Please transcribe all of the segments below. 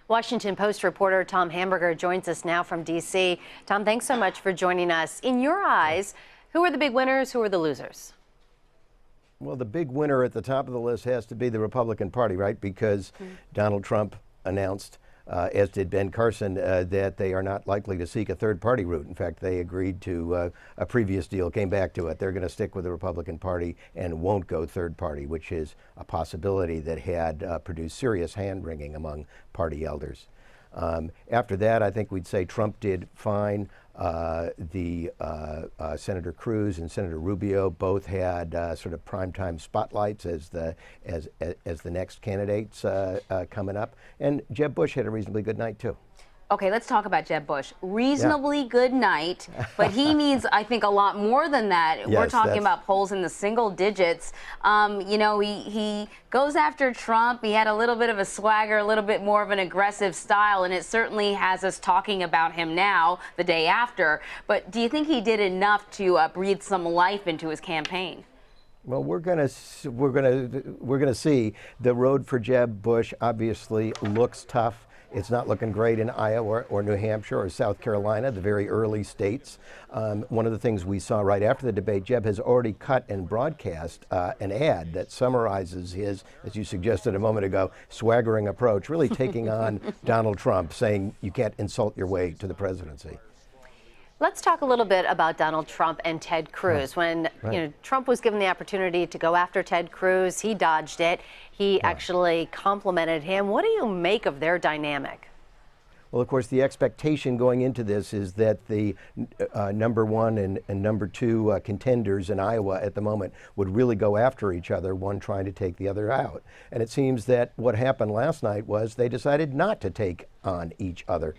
Washington Post reporter Tom Hamburger joins us now from D.C. Tom, thanks so much for joining us. In your eyes, who are the big winners? Who are the losers? Well, the big winner at the top of the list has to be the Republican Party, right? Because Donald Trump announced, as did Ben Carson, that they are not likely to seek a third-party route. In fact, they agreed to a previous deal, came back to it. They're going to stick with the Republican Party and won't go third-party, which is a possibility that had produced serious hand-wringing among party elders. After that, I think we'd say Trump did fine. Senator Cruz and Senator Rubio both had sort of primetime spotlights as the next candidates coming up, and Jeb Bush had a reasonably good night too. Okay, let's talk about Jeb Bush. Reasonably good night, but he needs, I think, a lot more than that. Yes, we're talking about polls in the single digits. You know, he goes after Trump. He had a little bit of a swagger, a little bit more of an aggressive style, and it certainly has us talking about him now, the day after. But do you think he did enough to breathe some life into his campaign? Well, we're gonna see. The road for Jeb Bush obviously looks tough. It's not looking great in Iowa or New Hampshire or South Carolina, the very early states. One of the things we saw right after the debate, Jeb has already cut and broadcast an ad that summarizes his, as you suggested a moment ago, swaggering approach, really taking on Donald Trump, saying you can't insult your way to the presidency. Let's talk a little bit about Donald Trump and Ted Cruz. When Trump was given the opportunity to go after Ted Cruz, he dodged it. He actually complimented him. What do you make of their dynamic? Well, of course, the expectation going into this is that the number one and number two contenders in Iowa at the moment would really go after each other, one trying to take the other out. And it seems that what happened last night was they decided not to take on each other.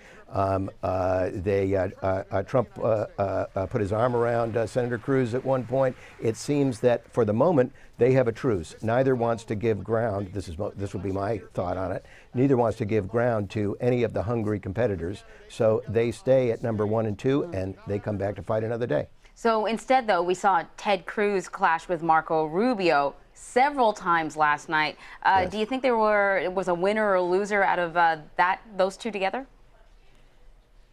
Trump put his arm around Senator Cruz at one point. It seems that for the moment they have a truce. Neither wants to give ground. This would be my thought on it. Neither wants to give ground to any of the hungry competitors. So they stay at number 1 and 2, and they come back to fight another day. So instead, though, we saw Ted Cruz clash with Marco Rubio several times last night. Yes. Do you think it was a winner or a loser out of those two together?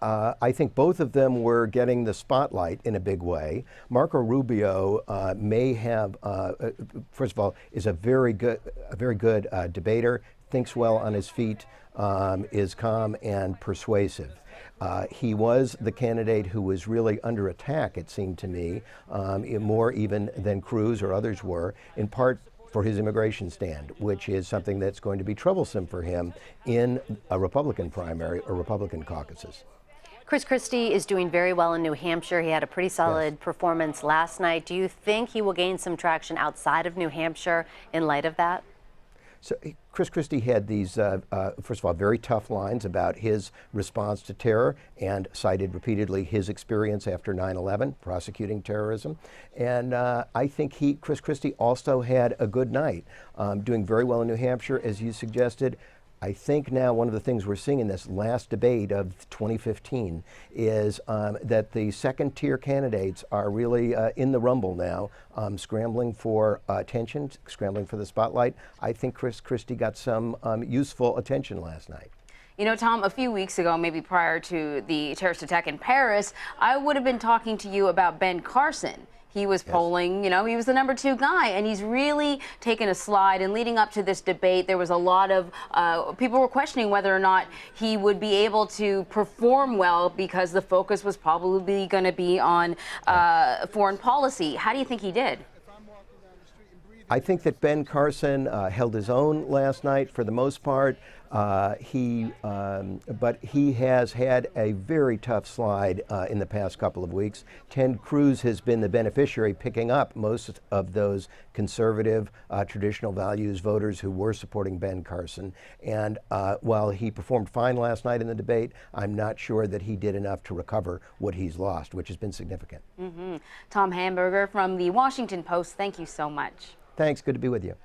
I think both of them were getting the spotlight in a big way. Marco Rubio may have, first of all, is a very good debater, thinks well on his feet, is calm and persuasive. He was the candidate who was really under attack, it seemed to me, more even than Cruz or others were, in part for his immigration stand, which is something that's going to be troublesome for him in a Republican primary or Republican caucuses. Christie is doing very well in New Hampshire. He had a pretty solid performance last night. Do you think he will gain some traction outside of New Hampshire in light of that? So Christie had these, first of all, very tough lines about his response to terror and cited repeatedly his experience after 9/11 prosecuting terrorism. And I think Christie also had a good night, doing very well in New Hampshire, as you suggested. I think now one of the things we're seeing in this last debate of 2015 is that the second-tier candidates are really in the rumble now, scrambling for attention, scrambling for the spotlight. I think Christie got some useful attention last night. You know, Tom, a few weeks ago, maybe prior to the terrorist attack in Paris, I would have been talking to you about Ben Carson. He was polling, you know, he was the number 2 guy, and he's really taken a slide. And leading up to this debate, there was a lot of people were questioning whether or not he would be able to perform well because the focus was probably going to be on foreign policy. How do you think he did? I think that Ben Carson held his own last night for the most part. But he has had a very tough slide in the past couple of weeks. Ted Cruz has been the beneficiary, picking up most of those conservative, traditional values voters who were supporting Ben Carson. And while he performed fine last night in the debate, I'm not sure that he did enough to recover what he's lost, which has been significant. Tom Hamburger from the Washington Post, thank you so much. Thanks. Good to be with you.